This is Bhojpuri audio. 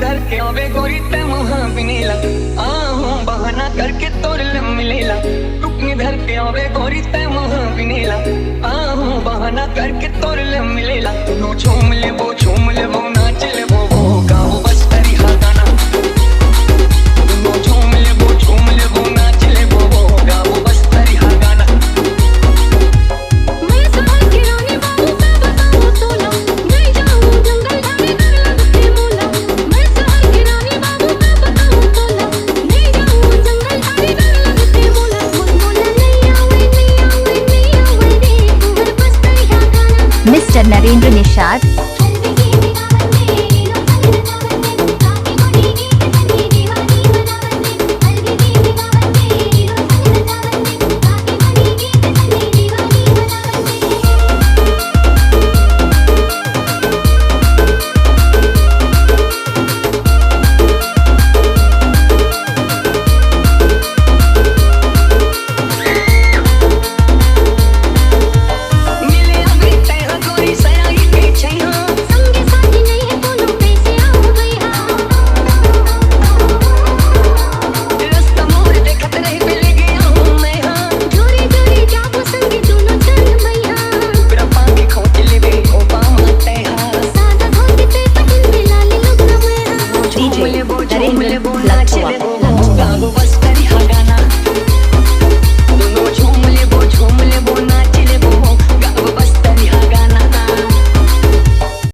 धर के आवे गोरी ते महा बिनेला आहूं बहाना करके तोर ले मिलेला टुकनी धर के आवे गोरी ते महा बिनेला आहूं बहाना करके तोर ले मिलेला नो झूम ले वो नाच ले वो गाओ बस्तरिहा गाना नो झूम ले वो नाच ले वो गाओ बस्तरिहा गाना मैं सहल की रानी बाबू का बताऊं तोला नहीं जाऊं जंगल झाड़ी डर लगते मोला मैं सहल की रानी बाबू का बताऊं तोला नहीं जाऊं जंगल झाड़ी डर लगते मोला मोला नहीं आवे रे तोहर बस्तरिहा गाना mister Narendra Nishad Lebo, Lebo, Lebo,